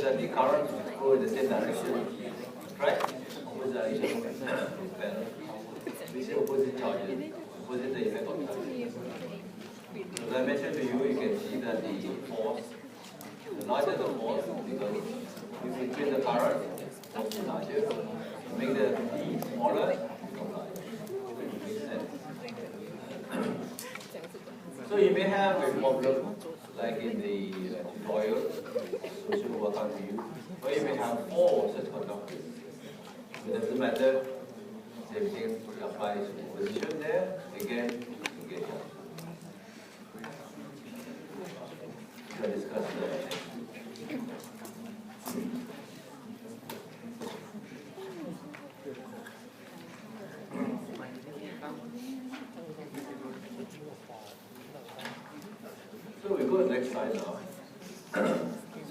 that the current flow in the same direction, right? Opposite direction. We say opposite charges, opposite the effect of charges. So as I mentioned to you, you can see that the force, the larger the force, because if you increase the current, force is larger. Make the D smaller, become larger. Makes sense. So you may have a problem, like in the tutorial, which will work out for you, or you may have 4 such conductors. It doesn't matter. Same thing applies to position there. Again, you get that. We'll discuss that. So we go to the next slide now.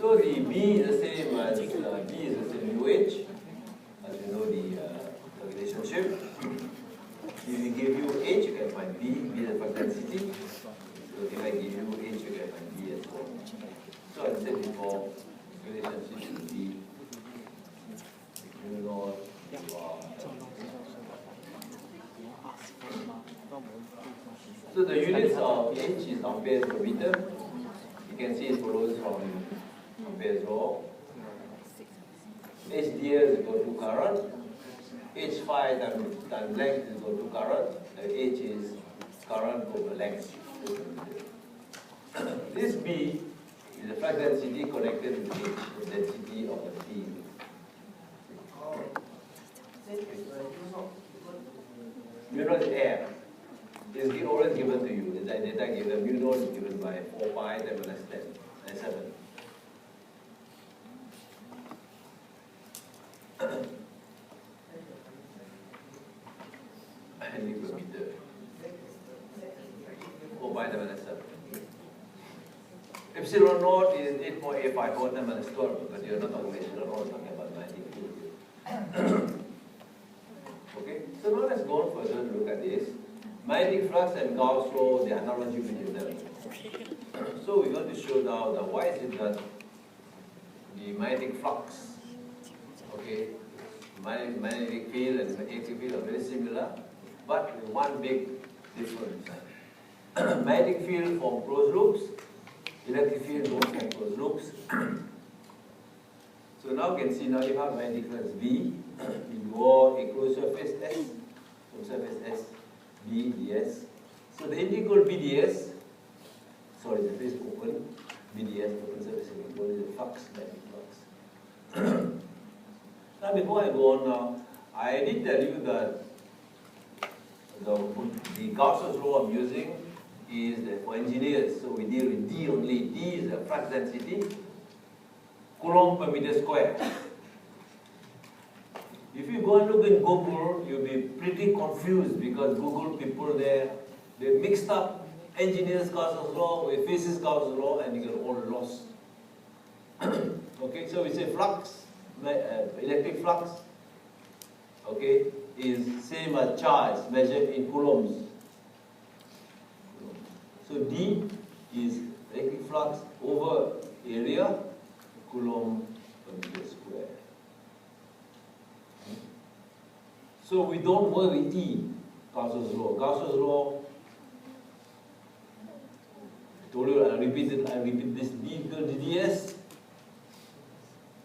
So the B is the same as B is the same UH, as you know the relationship. If we give you H, you can find B. B is the flux density. So if I give you H, you can find B as well. So I said before, relationship should be mu naught So the units of H is amperes per meter. You can see it follows from Ampere's law. H ds is equal to current. H phi times length is equal to current. H is current over length. This B is the flux density connected with H, the density of the field. Mu naught is air. It's always given to you. The data given, mu naught is given by 4 pi times less 10 and 7. And you will be there. 4 pi times less 7. Epsilon naught is 8.854 times minus 12, but you're not talking about epsilon naught, you're talking about 92. Okay, so now let's go on further and look at this. Magnetic flux and Gauss law, the analogy between them. So we're going to show now that why is it that the magnetic flux, okay, magnetic field and electric field are very similar, but with one big difference. Magnetic field form closed loops, electric field don't form closed loops. So now you can see now you have magnetic flux B, you draw a closed surface S, closed surface S, B ds. So the integral BDS, sorry, the face open, BDS, open surface integral is the flux, magnetic flux. Now before I go on now, I did tell you that the Gauss's law I'm using is for engineers, so we deal with D only. D is the flux density, Coulomb per meter square. If you go and look in Google, you'll be pretty confused because Google people there, they mixed up engineers' Gauss's law with physicists' Gauss's law and you get all lost. Okay, so we say flux, electric flux, okay, is same as charge measured in coulombs. So D is electric flux over area, Coulomb per meter square. So we don't work with E, Gauss's law. Gauss's law, I told you, I repeat this, D equal to ds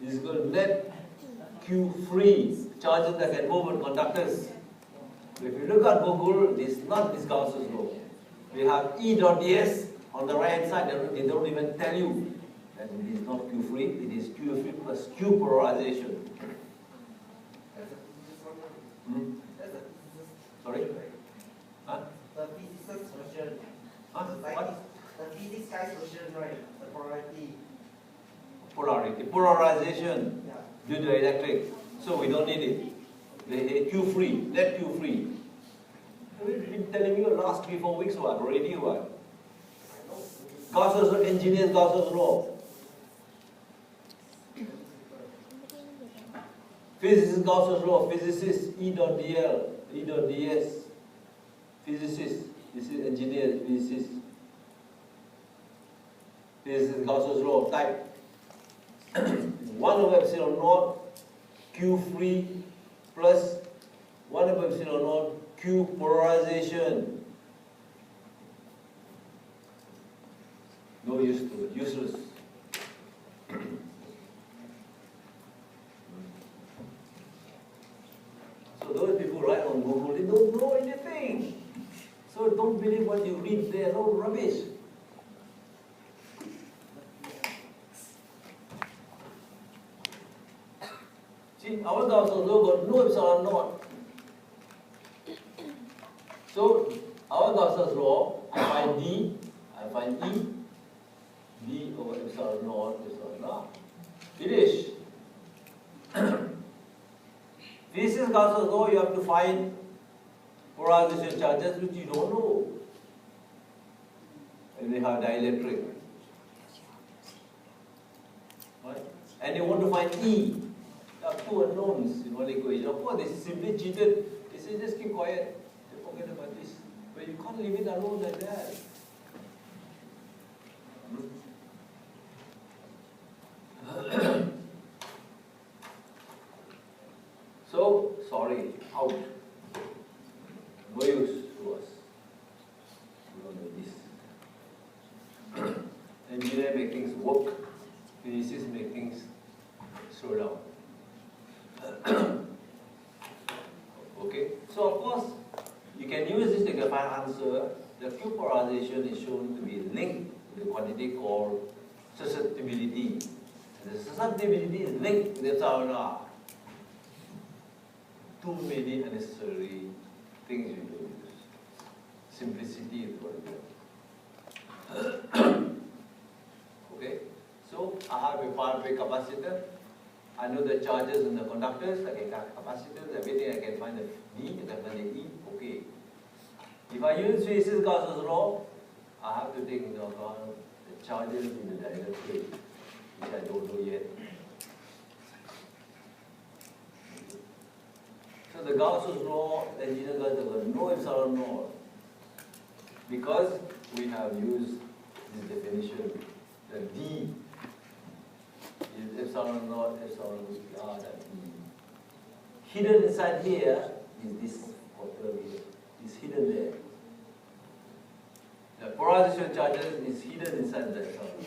is equal to net Q free, charges that can move on conductors. So if you look at Google, this is not this Gauss's law. We have E dot ds on the right hand side, they don't even tell you that it is not Q free, it is Q free plus Q polarization. Sorry? Huh? The physicist version. Huh? What? The physics guy's version, right? The polarity. Polarity. Polarization Yeah. due to electric. So we don't need it. The Q free, net Q free. We've been telling you last 3-4 weeks what? Already what? Gauss's engineers Gauss's law. Physicist Gauss's law, physicist E dot dl, E dot ds, physicist, this is engineer, physicist. Physicist Gauss's law type 1 over epsilon naught Q free plus 1 over epsilon naught Q polarization. No use to it, useless. So those people write on Google, they don't know anything. So don't believe what you read there, no rubbish. See, our Gauss law got no epsilon naught. So our Gauss law, I find D, I find E, D over epsilon naught, epsilon naught. Finish. Physics Gauss law, you have to find polarization charges which you don't know. And they have dielectric. Right? And you want to find E. There are two unknowns in one equation. Of course, they simply cheated. They say just keep quiet. They forget about this. But you can't leave it alone like that. So, sorry, out. No use to us. We don't know this. Engineer make things work. Physicists make things slow down. Okay? So, of course, you can use this to find answer. The Q polarization is shown to be linked to the quantity called susceptibility. And the susceptibility is linked to the epsilon r. Too many unnecessary things you don't use. Simplicity is what we have. Okay? So I have a part way capacitor. I know the charges in the conductors, I can calculate capacitors, everything I can find the D, I can find the E, okay. If I use physics Gauss's law, I have to take into account the charges in the dielectric, which I don't know yet. So the Gauss's law, the engineer got no epsilon naught, because we have used this definition, the D is epsilon naught, epsilon r, that E. Hidden inside here is this quarter here, is hidden there. The polarization charges is hidden inside the epsilon.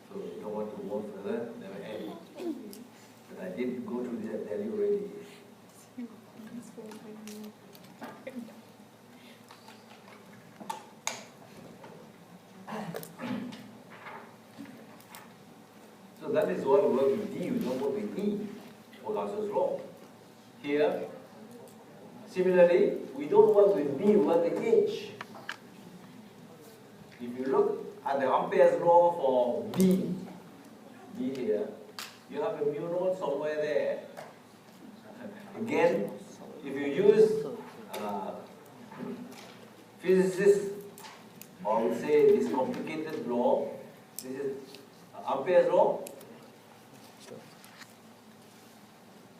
So you don't want to go further, never end. But I did go through this, I tell you already. So that is why we work with D, we don't work with E for Gauss's law. Here, similarly, we don't work with B, we work with H. If you look at the Ampere's law for B here, you have a mu naught somewhere there. Again, if you use physicists, or I would say this complicated law, this is Ampere's law.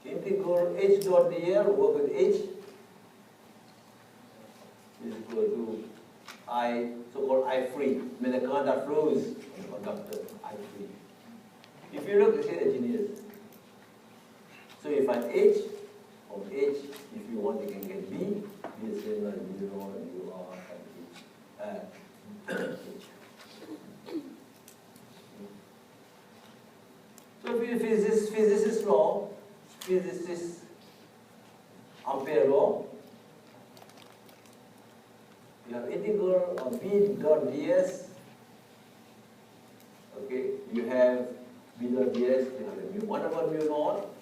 Integral H dot dl, work with H, is equal to I, so-called I free, I mean the current that flows in the conductor, I free. If you look, you see the engineers. So you find H, from H, if you want, you can get B, B is same as mu naught and mu r and H. So if you physicist law, physicist Ampere law, you have integral of B dot ds. Okay, you have B dot ds, you have a mu 1 over mu naught,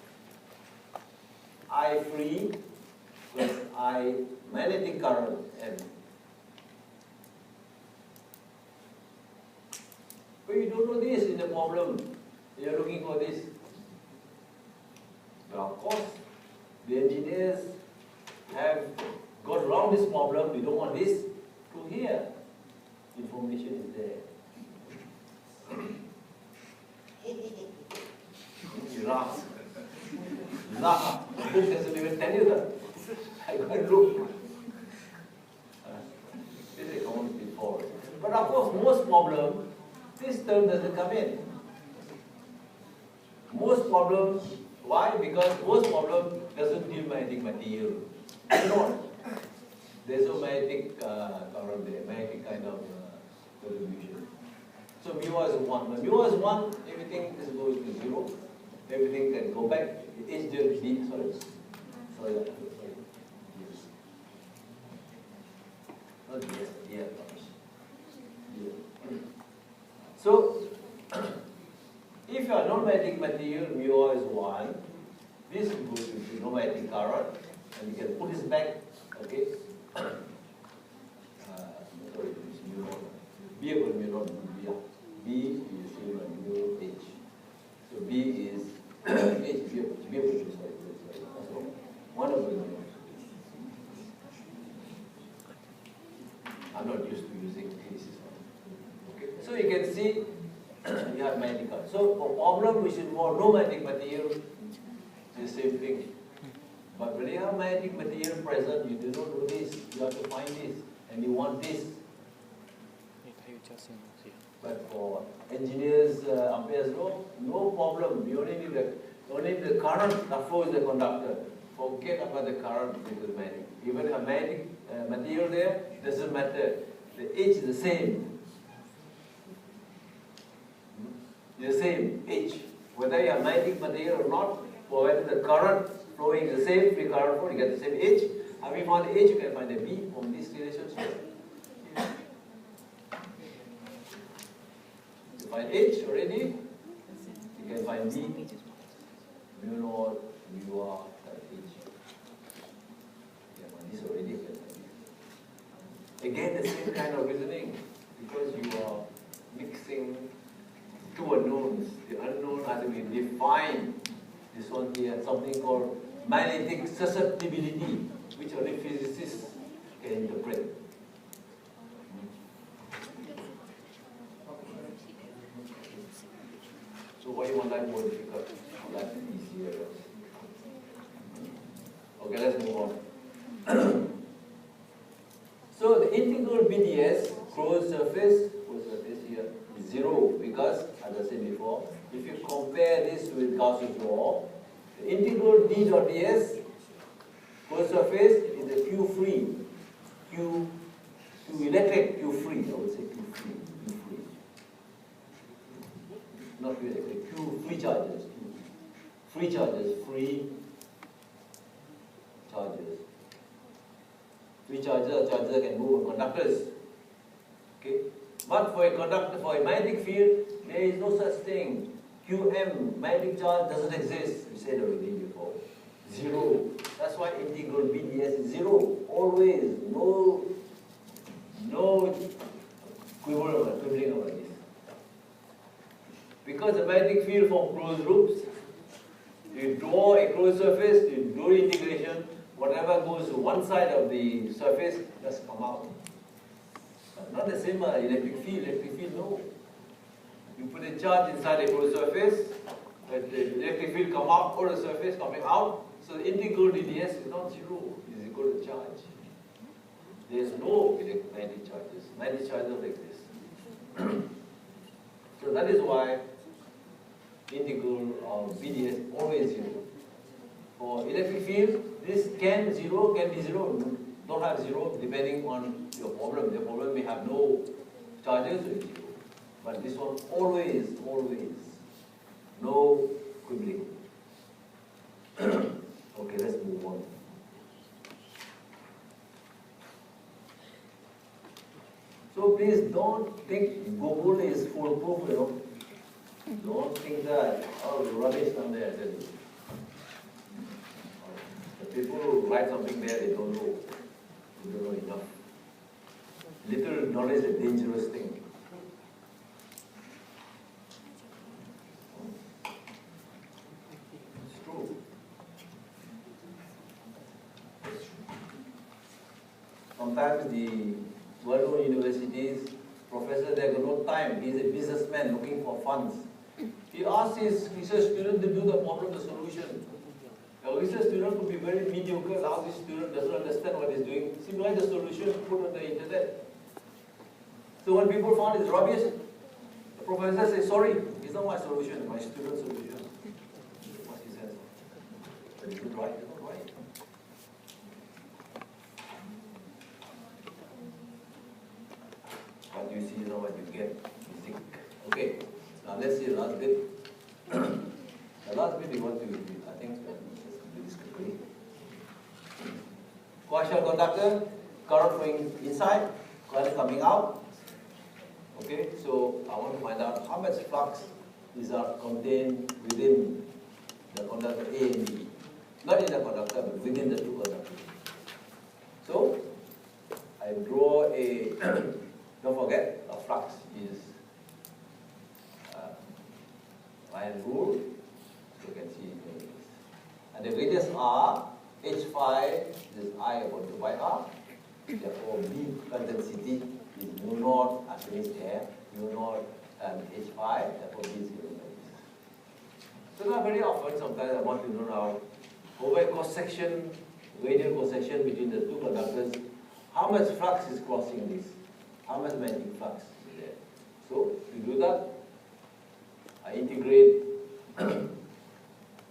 I free plus I magnetic current M. But you don't know this in the problem. You are looking for this. But of course, the engineers have got around this problem. We don't want this to here. Information is there. You laugh. You laugh. The book doesn't even tell you that. I go and look. This is common before. But of course, most most problem, this term doesn't come in. Most problems, why? Because most problem doesn't deal magnetic material. You know, there's no magnetic current there, magnetic kind of contribution. So mu is 1. When mu is 1, everything is goes to 0. Everything can go back. H del D, sorry. Yes. Not yes, yeah. So, if you are non-magnetic material, mu is 1. This will go to non-magnetic current, and you can put this back, okay? Sorry, it's mu naught. B equal mu naught, B is equal to mu H. So B is H, B equal to, sorry, that's wrong. 1 over mu. I'm not used to using this. Okay, so you can see you have magnetic current. So for problem which involve no magnetic material, it's the same thing. But when you have magnetic material present, you do not do this. You have to find this, and you want this. But for engineers, Ampere's law, no problem. You only need the current that flows the conductor. Forget about the current because magnetic. Even a magnetic material there doesn't matter. The H is the same. The same H. Whether you have magnetic material or not, provided the current flowing is the same, free current flow, you get the same H. And we found H, you can find a B from this relationship. You find H already, you can find B, mu naught, mu R, H. Yeah, this already you can find B. Again, the same kind of reasoning, because you are mixing two unknowns. The unknown has to be defined. This one here, something called magnetic susceptibility, which only physicists can interpret. So why you want that more difficult? That easier. Okay, let's move on. So the integral BDS, closed surface here, is 0 because, as I said before, if you compare this with Gauss's law, the integral D dot ds, closed surface, is a Q free, Q electric, Q free, I would say Q free. Not Q electric, Q free charges, free charges. Free charges are charges that can move on conductors. Okay? But for a conductor, for a magnetic field, there is no such thing. QM, magnetic charge, doesn't exist. We said already before. 0. That's why integral BDS is 0. Always. No quibbling over this. Because the magnetic field from closed loops, you draw a closed surface, you do integration, whatever goes to one side of the surface just come out. Not the same electric field. Electric field, no. You put a charge inside a closed surface, but the electric field come out, or the surface coming out. So the integral DDS is not 0, it is equal to charge. There is no magnetic charges. Magnetic charges don't exist. So that is why integral of BDS always 0. For electric field, this can be 0, don't have 0 depending on your problem. The problem may have no charges, so it's 0. But this one always, no quibbling. Okay, let's move on. So please don't think Google is foolproof, Don't think that, rubbish down there, I tell you. The people who write something there, they don't know. They don't know enough. Little knowledge is a dangerous thing. It's true. Sometimes the well-known universities, professor, they have no time. He's a businessman looking for funds. He asks his research student to do the problem, the solution. A research student could be very mediocre. Now this student doesn't understand what he's doing. Simply the solution put on the internet. So when people found it's rubbish, the professor says, sorry, it's not my solution, my student's solution. What he says. But is it right? It's not right. What you see is not what you get. You think. Okay, now let's see the last bit. The last bit we want to, I think, let's do this quickly. Coaxial conductor, current flowing inside, current coming out. Okay, so I want to find out how much flux is contained within the conductor A and B. Not in the conductor, but within the two conductors. So, I draw a, don't forget, a flux is line rule. So you can see it. And the radius R, H phi is I upon 2 pi R. Therefore, B condensity is mu naught, as finished there, mu naught H phi, therefore B is given by this. So now very often, sometimes I want to know now, over a cross-section, radial cross-section between the two conductors, how much flux is crossing this? How much magnetic flux is there? So, to do that, I integrate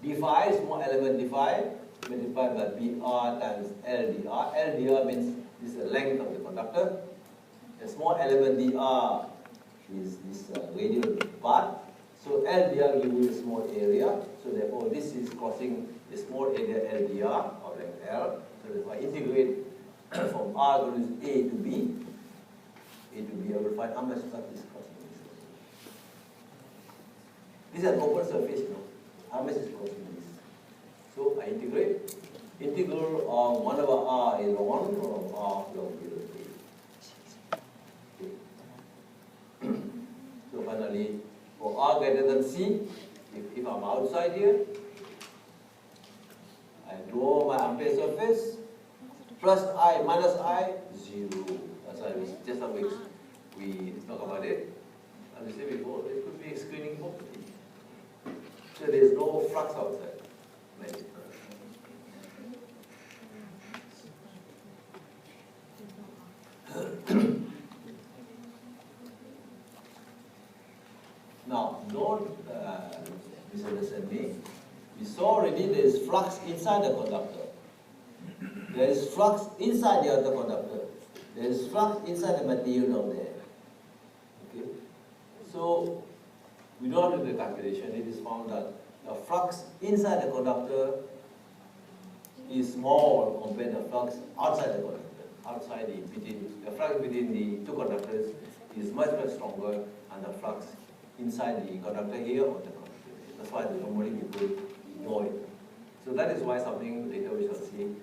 d phi, small element d phi, multiplied by BR times LDR. LDR means this is the length of the conductor. The small element dr is this radial part. So LDR gives you a small area. So therefore this is crossing a small area LDR or length L. So if I integrate from R goes A to B, I will find how much flux is crossing this. This is an open surface, no? How much is crossing this? So I integrate. Integral of 1 over R is 1 or R log 0 to A. So finally, for R greater than C, if I'm outside here, I draw my ampere surface, plus I minus I, 0. That's why just some weeks we talk about it. As I said before, it could be a screening book. So there's no flux outside. Now, don't misunderstand me. We saw already there is flux inside the conductor. There is flux inside the other conductor. There is flux inside the material down there. Okay? So, we don't have to do the calculation. It is found that the flux inside the conductor is small compared to the flux outside the conductor. Outside the flux between the two conductors is much stronger, and the flux inside the conductor here or the conductor here. That's why normally people ignore it. So that is why something later we shall see.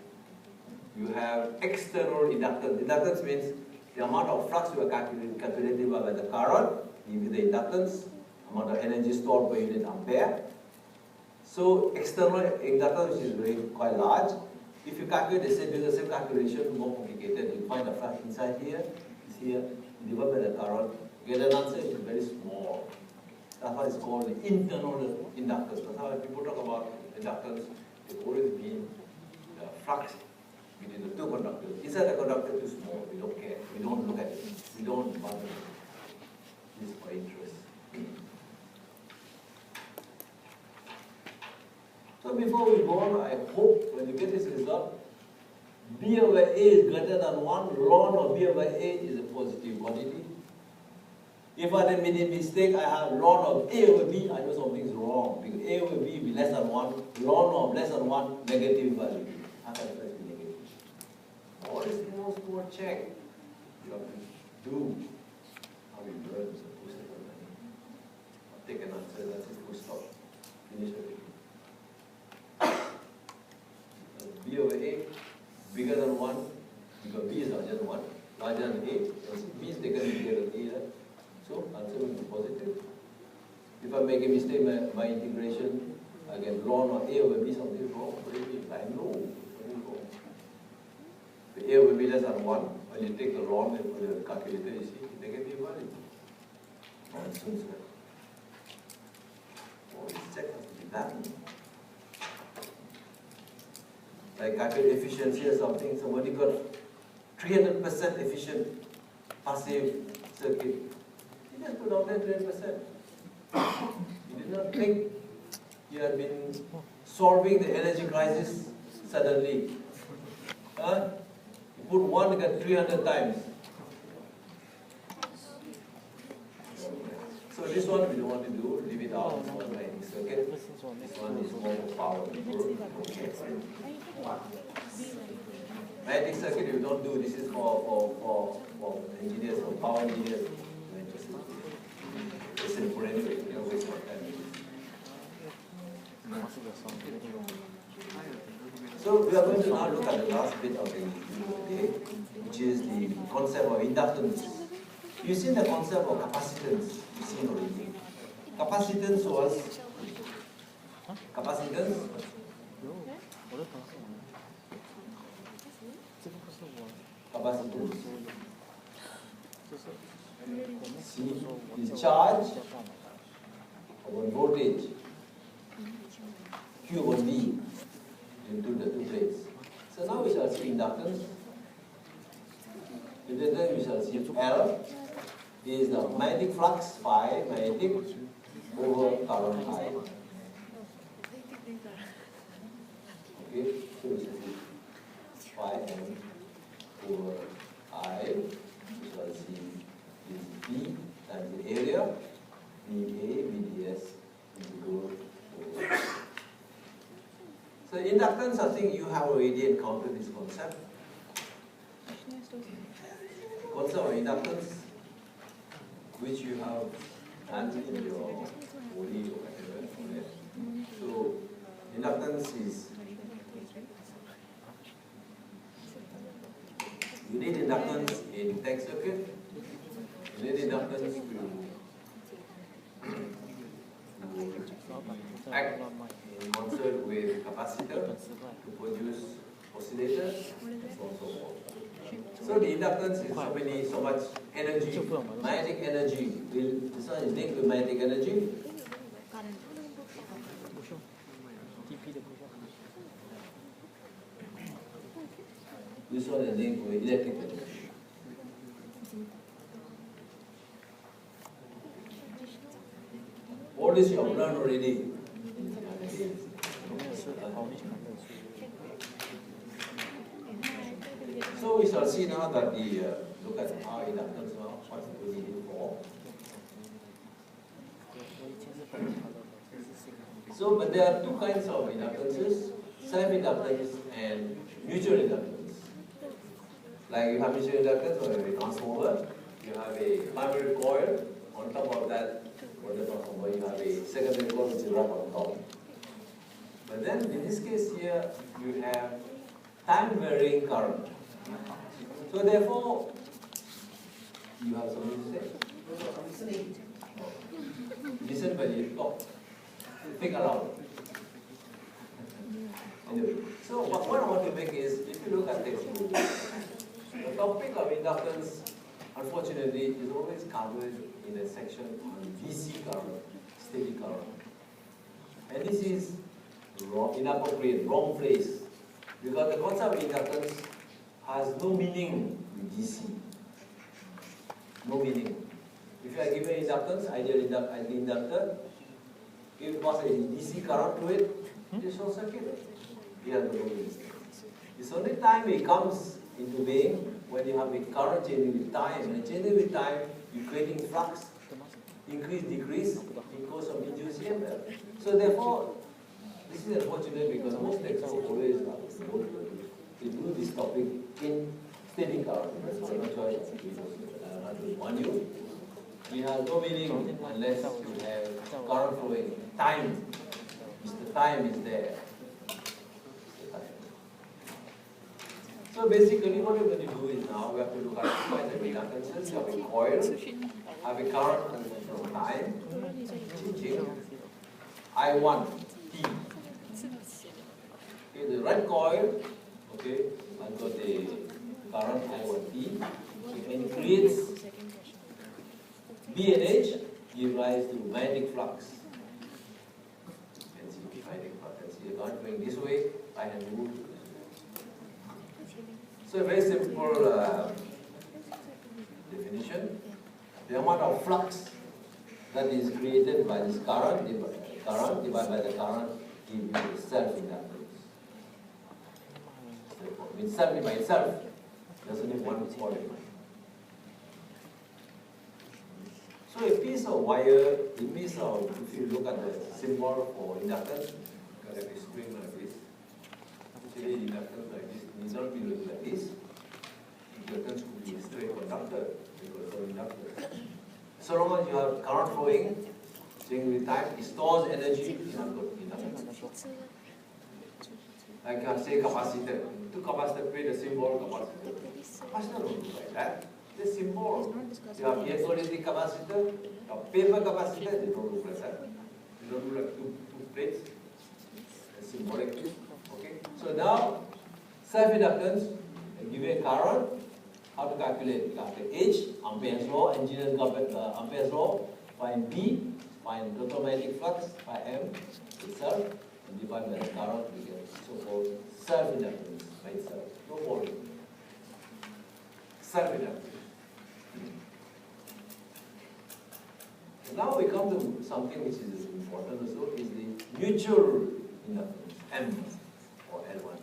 You have external inductance. Inductance means the amount of flux you are calculated by the current, the inductance, amount of energy stored per unit ampere. So external inductance, which is very quite large. If you calculate do the same calculation, more complicated, you find the flux inside here, is here, divided by the current, you get an answer which is very small. That's why it's called the internal inductance. That's how people talk about inductance, it always means the flux between the two conductors. Inside the conductor too small, we don't care, we don't look at it, we don't bother. This is for interest. So before we go on, I hope when you get this result, B over A is greater than 1, ln of B over A is a positive quantity. If I then made a mistake, I have ln of A over B, I know something is wrong. Because A over B will be less than 1, ln of less than 1, negative value. How can it be negative? What is the most important check you have to do? How you learn is a post-it learning. Take an answer, that's it, full stop. Finish everything. B over A bigger than 1, because B is larger than 1, larger than A. B is taken bigger than A, right? So answer will be positive. If I make a mistake in my integration, I get ln of A over B, something is wrong. I know something is wrong. The A over B less than 1, when you take the ln and put the calculator, you see negative value. Nonsense. All this check has to be done. Like calculate efficiency or something, somebody got 300% efficient passive circuit. You just put out there 20%. You did not think you have been solving the energy crisis suddenly. Huh? You put 1, you get 300 times. So this one we don't want to do, leave it out. This one magnetic circuit. This one is more power. Magnetic circuit we don't do. This is for engineers, for power engineers. It's simple anyway. You don't waste my time. So we are going to now look at the last bit of the day, which is the concept of inductance. You've seen the concept of capacitance. You've seen already. Capacitance was C is charge over voltage. Q over V into the two plates. So now we shall see inductance. And then we shall see L is the magnetic flux phi, magnetic over current I. Okay, so we shall see phi M over I. We shall see is B times the area, VA, VDS into over. So inductance, I think you have already encountered this concept. Concept of inductance, which you have done in your body or whatever. So inductance is, you need inductance in tech circuit, you need inductance to act in concert with capacitor to produce oscillators and so on and so forth. So the inductance is so much energy, magnetic energy. This one is linked with magnetic energy. This one is linked with electric energy. All this you have learned already. So we shall see now that look at our inductance now, what we need it for. So, but there are two kinds of inductances, self-inductance and mutual inductance. Like you have mutual inductance or a transformer, you have a primary coil, on top of that, for the transformer, you have a secondary coil which is wrapped on top. But then in this case here, you have time-varying current. So therefore, you have something to say? Listening. Listen when you talk. Think aloud. Anyway, so what I want to make is, if you look at textbook, the topic of inductance, unfortunately, is always covered in a section on DC current, steady current. And this is wrong, inappropriate, wrong place. Because the concept of inductance has no meaning with DC. No meaning. If you are given inductance, ideal inductor, if it was a DC current to it, it is short circuit. You have no meaning. It's only time it comes into being when you have a current changing with time. And changing with time, you're creating flux, increase, decrease, in course of induced EMF. So therefore, this is unfortunate because most textbooks always they do this topic in steady current. So no choice. I have to warn you. It has no meaning unless you have current flowing. Time. The time is there. So basically what we're going to do is now we have to look at two kinds of inductances. You have a coil, have a current from time, changing. I1, T. Okay, the red coil, okay, I've got the current I1T. So when it creates B and H, give rise to magnetic flux. You can see magnetic flux. You can see the current going this way, I have moved. So a very simple definition. the amount of flux that is created by this current divided by the current give you the self-inductance. It's self by itself doesn't have one quality. So a piece of wire, if you look at the symbol for inductance, got a string like this. Actually, inductance like this needs not be looked like this. Inductance could be a straight conductor because of inductance. So long as you have current flowing, during the time, it stores energy in inductance. Like I say capacitor. To capacitor create a symbol capacitor. Capacitor don't look like that. The symbol. You have electrolytic capacitor, you have paper capacitor, they don't look like that. They don't look like two plates. It's symbolic. Okay? So now, self-inductance, give you a current. How to calculate? You calculate H, Ampere's law, engineer's Ampere's law, find B, find electromagnetic flux, by M itself, and divide by the current, we get so-called self-inductance by itself. No volume. Self-inductance. Now we come to something which is important also, is the mutual inductance, M or L1.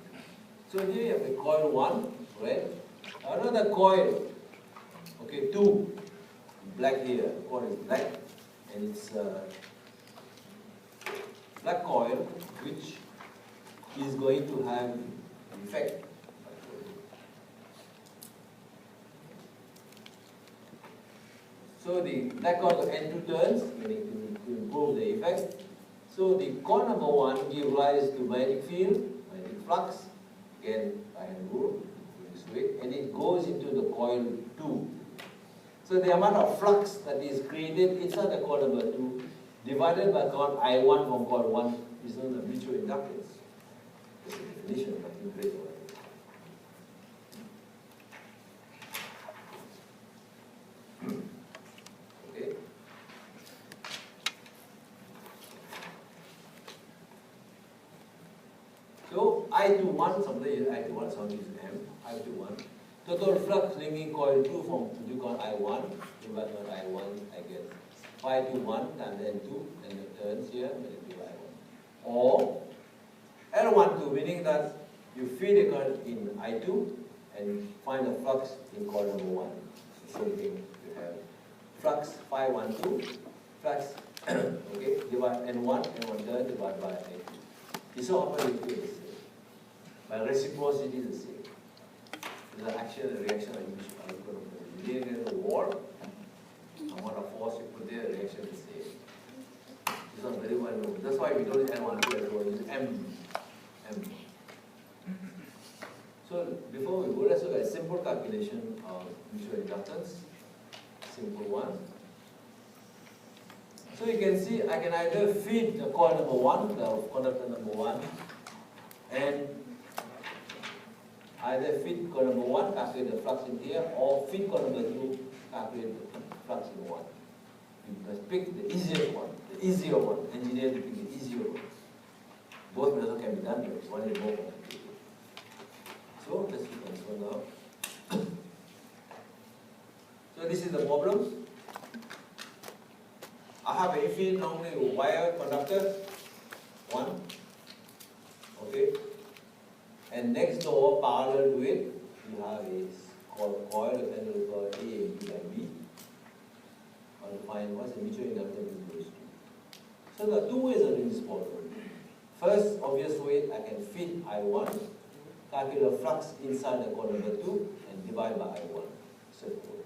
So here you have the coil 1, right? Another coil, okay, 2, black here, coil is black, and it's black coil which is going to have an effect. So the black coil N2 turns, meaning to improve the effect. So the coil number 1 gives rise to magnetic field, magnetic flux, again by hand rule, this way, and it goes into the coil 2. So the amount of flux that is created inside the coil number 2 divided by current I1 from coil 1 is known as mutual inductance. That's the definition, nothing great about it. Okay. So I21, somebody is I21, somebody is M, I21. Total flux linking coil 2 from to coil I1, divided by I1, I get phi to 1 times N2, and the turns here, and then I1. Or L12, meaning that you feed the current in I2 and find the flux in coil number 1. Same thing, you have flux phi 12, flux, okay, divide N1, N1 turn divided by I2. This is all the same. By reciprocity is the same. The action and reaction are equal. You need a wall, amount of force you put there, reaction is the same. This is very well known. That's why we don't use N1 as well, we use M. So before we go, let's look at a simple calculation of mutual inductance. Simple one. So you can see I can either feed the coil number 1, the conductor number 1, and either feed coil number 1, calculate the flux in here, or feed coil number 2, calculate the flux in 1. You must pick the easiest one, the easier one. Engineer to pick the easier one. Both methods can be done, but one is more complicated. So let's look at this one now. So this is the problem. I have a infinite normally wire conductor, 1, okay, and next door parallel to it, you have a coil, and we call A and B by B. I want to find what's the mutual inductance in those two. So there are two ways of doing this problem. First obvious way, I can feed I1, calculate the flux inside the coil number 2, and divide by I1. Simple.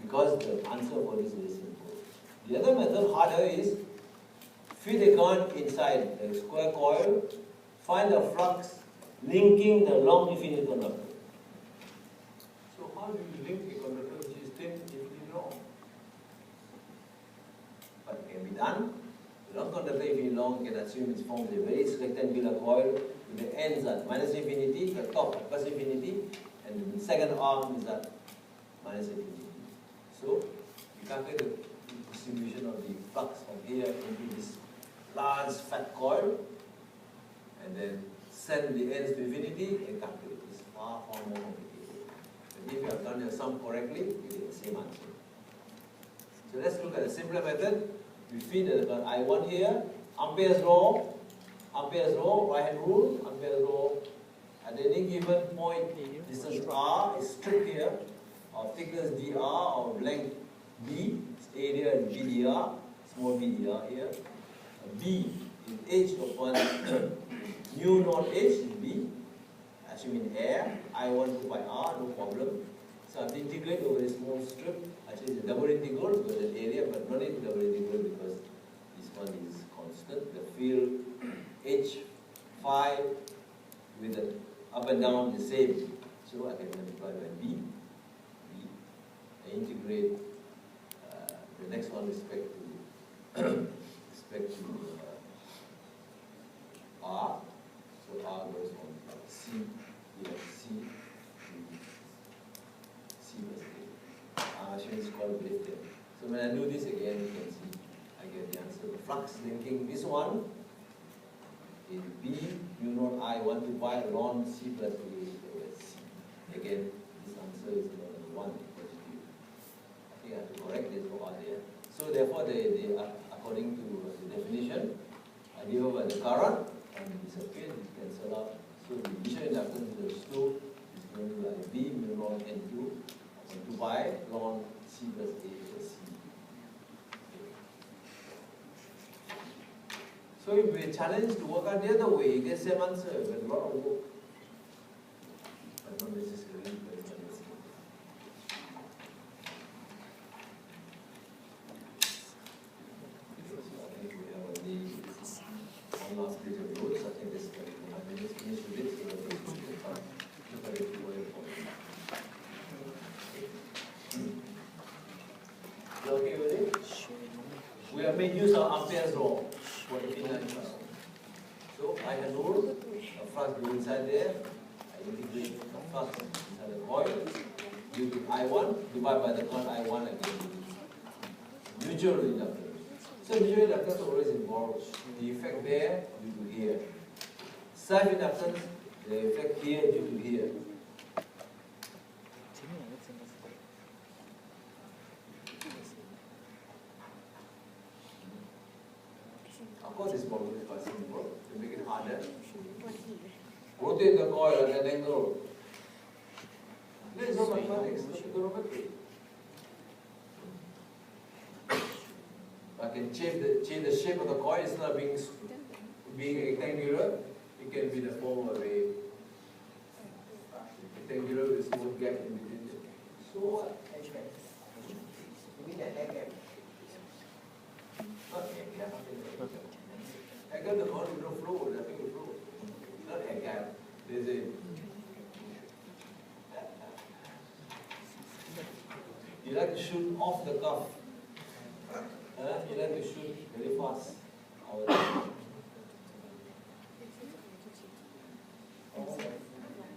Because the answer for this is simple. The other method, harder, is feed a current inside the square coil, find the flux linking the long infinite conductor. So how do you link a conductor which is thin infinitely long? But it can be done. The long conductor, if it's long, you can assume it forms a very rectangular coil with the ends at minus infinity, the top at plus infinity, and the second arm is at minus infinity. So you calculate the distribution of the flux from here into this large fat coil, and then send the ends to infinity and calculate. It's far more complicated. But if you have done your sum correctly, you get the same answer. So let's look at the simpler method. We feed the current I1 here, Ampere's law, right hand rule, Ampere's law. At any given point, distance R is stripped here, of thickness dr, of length b, area is bdr, small bdr here. B is h upon mu naught h is b, assuming air, I1 to by r, no problem. So I have to integrate over a small strip. Actually, it's a double integral because the area, but not in double integral because this one is constant. The field h phi with the up and down the same. So I can multiply by b. I integrate the next one respect to r. So r goes from c here c to c plus a. Actually, it's called lifted. So when I do this again, you can see I get the answer. The flux linking this one is b mu naught I 1 to pi ln c plus a over c. Again, this answer is not 1 positive. I think I have to correct this for there. So therefore, they are according to the definition, given by the current and disappear, it cancel out. So the initial inductance of the slope is going to be b mu naught n2 upon 2 pi ln c plus a over c. So if we are challenged to work out the other way, you get the same answer, but a lot of work. But not necessarily very challenging. So I think we have only one last bit of notes. I think this is going to finish with it, so we look at it more important. You okay with it? We have made use of Ampere's law. For the inline flux. So I have rule, a flux goes inside there, I integrate the flux inside the coil, due to I1, divided by the current I1 again. Mutual inductance. So mutual inductance always involves the effect there due to here. Self-inductance, the effect here due to here. Of course, this problem is quite simple. To make it harder, rotate the coil at an angle. There is no mathematics, no trigonometry. I can change the shape of the coil. Instead of being rectangular, it can be the form of a rectangular with a small gap in between. So what? We need a hair gap. Not air gap. Air gap, the coil will not flow, nothing will flow. Not air gap. There's a you like to shoot off the cuff. You like to shoot very fast.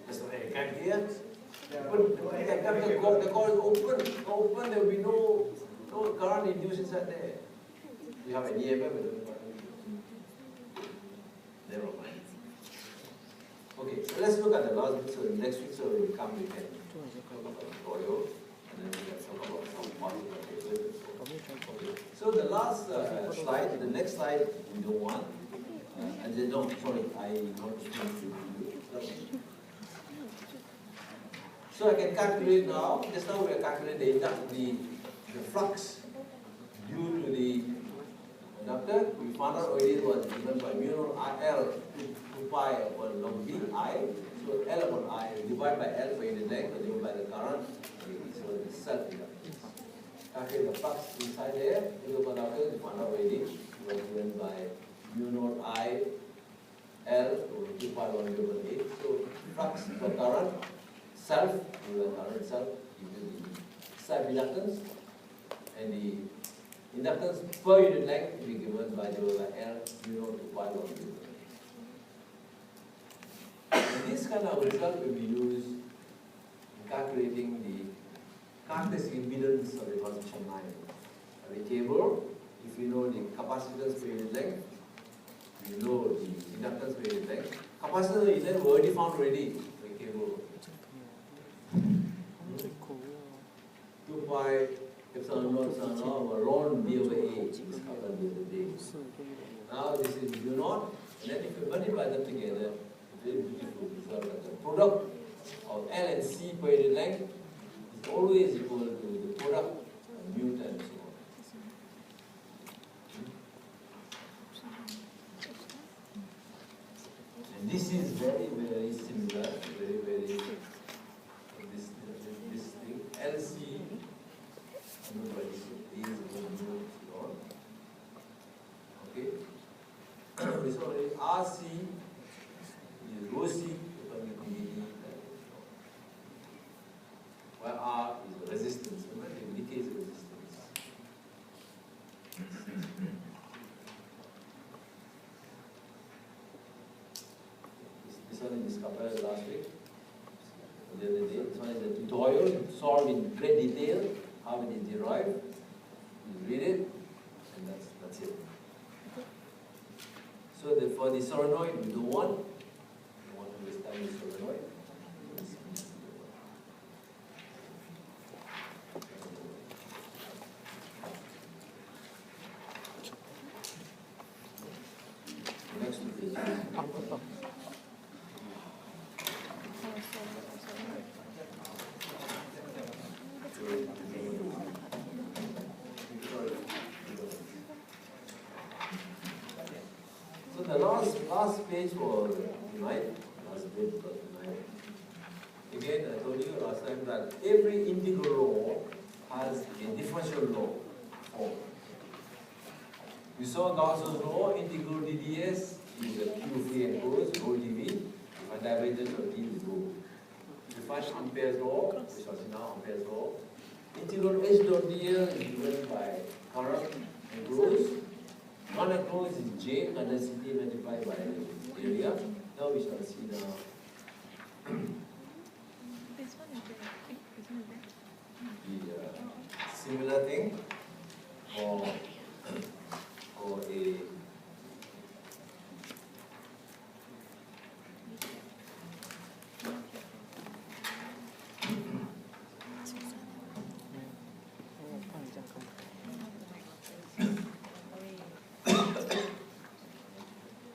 There's no air gap here. The coil is open, there will be no current induced inside there. You have an EMF with it. Never mind. Okay, so let's look at the last bit. So next week, so we can talk about coil, and then we can talk about some particular cases. Okay. So the last slide, the next slide, we don't want. And then, no, sorry, I want to do. So I can calculate now. Just now we are calculating the flux due to the inductor. We found out already it was given by mu naught L 2 pi upon log B I. So L upon I divided by L for unit length, or divided by the current. So the self-inductance. Calculate the flux inside there. We found out already it was given by mu naught I L over 2 pi log over 8. So flux per current self, the current self, gives the self-inductance, and the inductance per unit length will be given by divided by L mu naught 2 pi log over 8. And this kind of result will be used in calculating the characteristic impedance of the transmission line. The cable, if you know the capacitance per unit length, you know the inductance per unit length. Capacitance per unit length we already found already for the cable. 2 pi epsilon naught over ln b over a discovered the other day. Now this is u naught, and then if you multiply them together, very beautiful result that the product of L and C per unit length is always equal to the product of mu times so on. And this is very, very similar, very, this thing, LC, is equal to mu so on. Okay? This already RC is rho C, while R is a resistance. Remember, it decays resistance. This one is discovered last week, the other day. This one is a tutorial solved in great detail how it is derived. You read it, and that's it. So for the solenoid, we don't want to waste time with solenoid. Next page. So the last page for tonight, last bit for tonight. Again, I told you last time that every integral law has a differential law form. We saw Gauss's law, integral dds is a q free enclosed rho dv, and divergence of d is rho. We find Ampere's law, which was now Ampere's law. Integral h dot dl is given by current enclosed. One enclosed is j, and density multiplied by area. Now we shall see the similar thing for a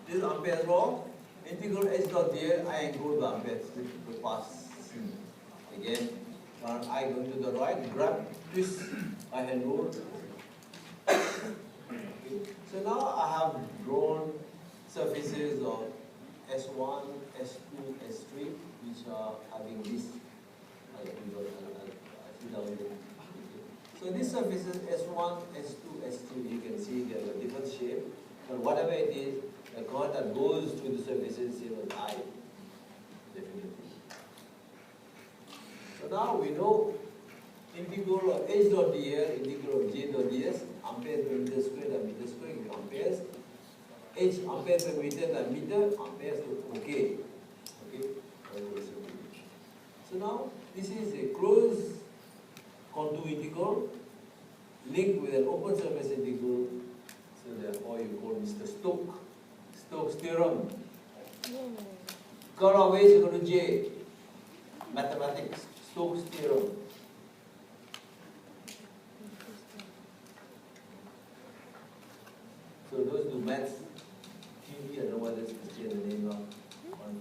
this is Ampere's law. Integral h dot dl, I encode the Ampere to pass C. Again, current I going to the right, grab, twist, I hand rule. Okay. So now I have drawn surfaces of S1, S2, S3, which are having this. So these surfaces S1, S2, S3, you can see they have a different shape, but whatever it is, the current that goes through the surfaces is same as I, definitely. So now we know integral of h dot dl, integral of j dot ds, ampere per meter squared and meter squared is amperes. H ampere per meter and meter, amperes to okay. Okay? So now this is a closed contour integral linked with an open surface integral. So therefore you call Mr. Stokes theorem. Curl of H is equal to J. Mathematics. Stokes theorem. So those do maths. QE, I don't know whether it's in the name of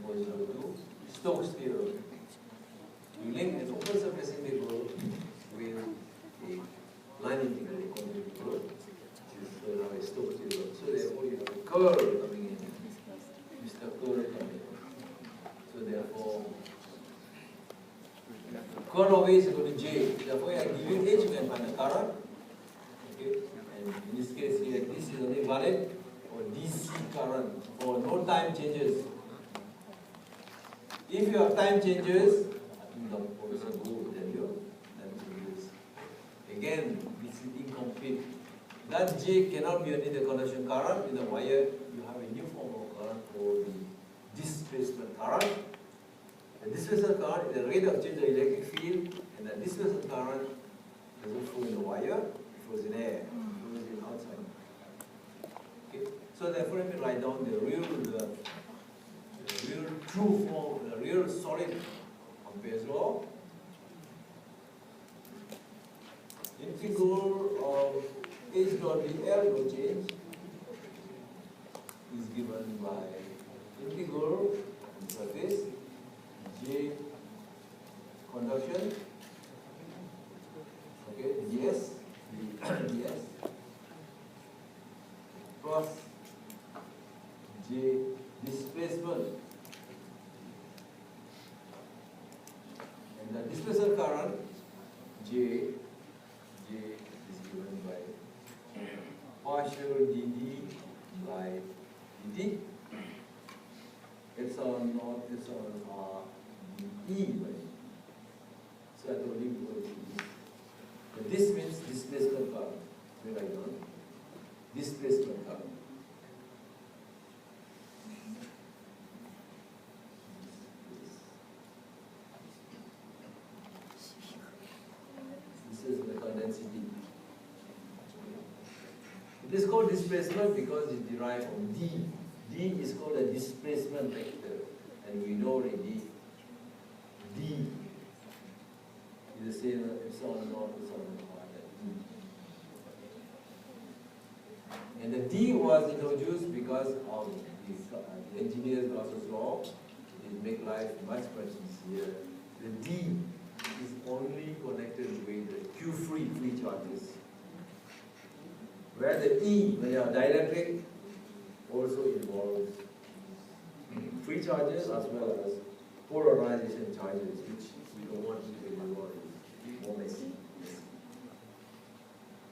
1402. Stokes theorem. You link an open surface integral with a line integral, contour integral. So now a Stokes theorem. So therefore you have a curl coming in. Mr. Curl coming in. So therefore curl of A is equal to J. Therefore I give you H, you can find the current. Okay? And in this case here, this is only valid for DC current for no time changes. If you have time changes, I think the professor will tell you time changes. Again, this is incomplete. That J cannot be only the conduction current. In the wire, you have a new form of current for the displacement current. The displacement current is the rate of change of electric field, and the displacement current doesn't flow in the wire, it flows in air, it flows in outside. Okay? So therefore, let me write down the real true form, the real solid Ampere's law. integral of H dot dl, no change, is given by integral on surface J conduction, okay, ds, ds plus J displacement, and the displacement current J is given by partial dd by dt epsilon naught epsilon r e by. So I told you before it is. But this means displacement current. We write down displacement current. This is the condensity. It is called displacement because it derived from d. D is called a displacement vector, and we know already d is the same as epsilon naught epsilon r. And the d was introduced because of the engineer's Gauss's law. It make life much easier. The d is only connected with the Q-free free charges, where the E, when you are dielectric, also involves free charges as well as polarization charges, which we don't want to be involved in. More messy.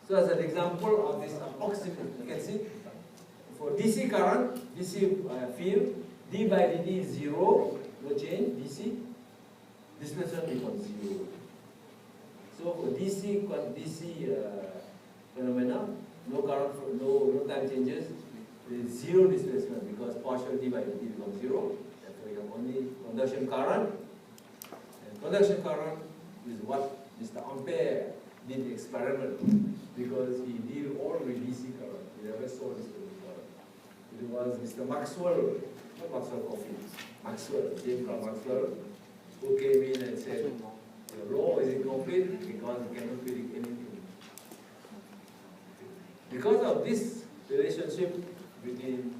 So as an example of this approximate, you can see, for DC current, DC field, d by dt is 0, no change, DC, displacement becomes 0. So for DC phenomena, no current, no time changes, there is 0 displacement because partial d by dt becomes 0. Therefore you have only conduction current. And conduction current is what Mr. Ampere did the experiment because he deal all with DC current. He never saw displacement current. It was Mr. Maxwell, not Maxwell Coffee, Maxwell, James Maxwell, who came in and said, the law is incomplete because it cannot predict anything. Because of this relationship between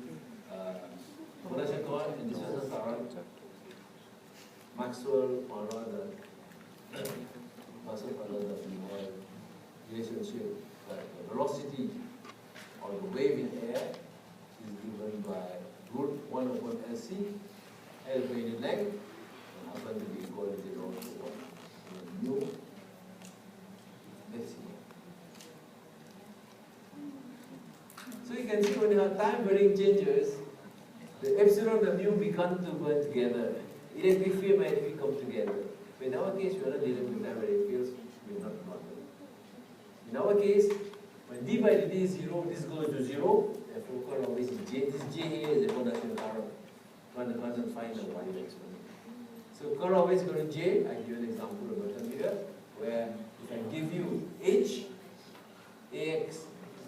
conduction current and displacement current, Maxwell found out that relationship that the velocity of the wave in air is given by root 1 over LC, L by unit length, and happen to be equal to 0 to 1 mu LC. So you can see when you have time varying changes, the epsilon and mu become to go together. Electric field and magnetic field come together. But in our case, we are not dealing with time varying fields, we are not model. In our case, when d by dt is 0, this goes to 0, therefore current always is J. This J here is the conduction current. One can't find the value exponent. So current always goes to J. I give an example of bottom here, where if I give you H, AX,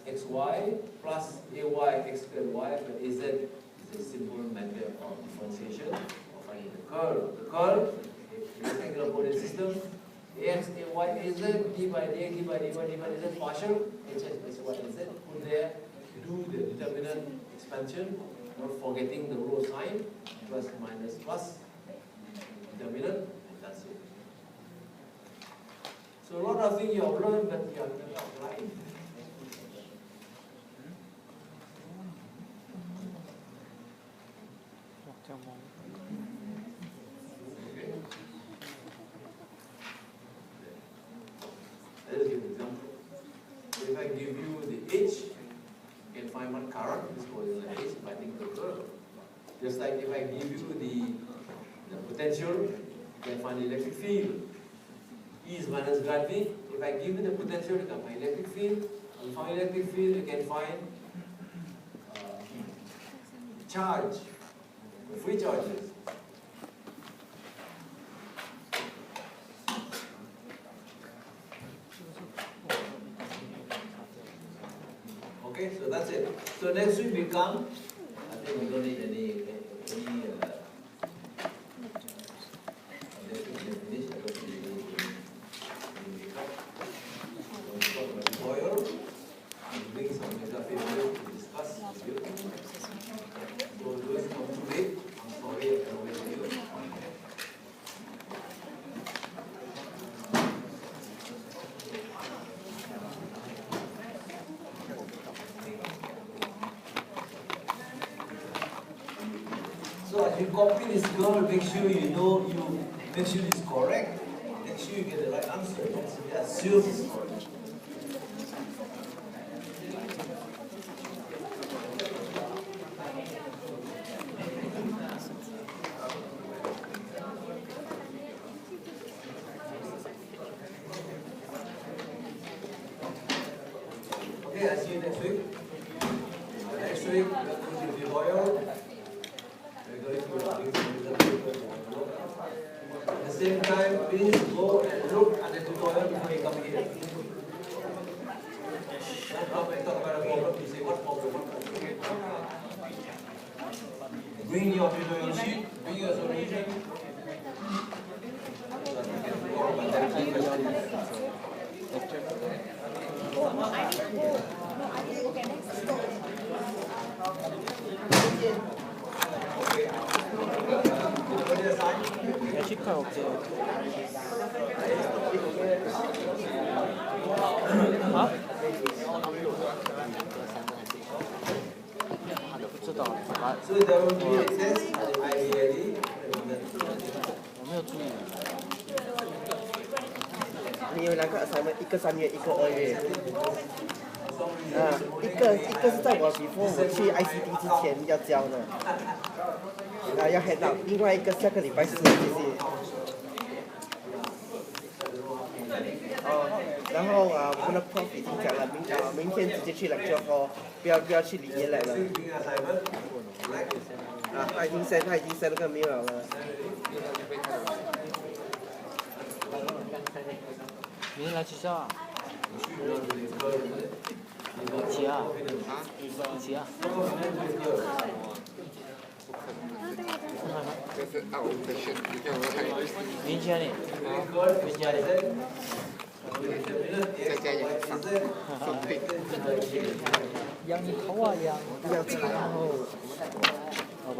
XY plus AY, X squared Y, but AZ is a simple method of differentiation of finding the curl. The curl, rectangular coordinate system, AX, AY, AZ, D by DX, D by DY, D by DZ, partial, HS, SY, AZ, put there, do the determinant expansion, not forgetting the row sign, plus, minus, plus, determinant, and that's it. So a lot of things you have learned, but you have never applied. Let us give an example. If I give you the H, you can find what current is going on H, I think the curve. Just like if I give you the potential, you can find the electric field. E is minus gravity. If I give you the potential, you can find electric field. And from electric field, you can find charge, the free charges. Okay, so that's it. So next week we come. I think we don't need any next week we finish. I don't think we need any makeup. you copy this girl, make sure you know, make sure it's correct. Make sure you get the right answer. Don't assume it's correct. Okay, I see you next week. Next week, we're going to the oil. We're going to at the same time, please go and look at the tutorial before you come here. Now we talk about a problem, you say, what problem? Bring your tutorial sheet, bring your solution. So there will be a test ideally. 我没有注意。你有两个 assignment， 一个3月，一个2月。一个是在我 before 我去 ICD 之前要交的，要 head out。另外一个下个礼拜4，谢谢。然后我们的 prof 已经讲了，明天直接去 lecture hall， 不要去里面来了。他已经 send 那个 mail 了。明天来学校啊？一起啊？一起啊？明天呢？明天呢？在家养头啊养。要查后，老板。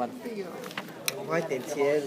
我花一点钱。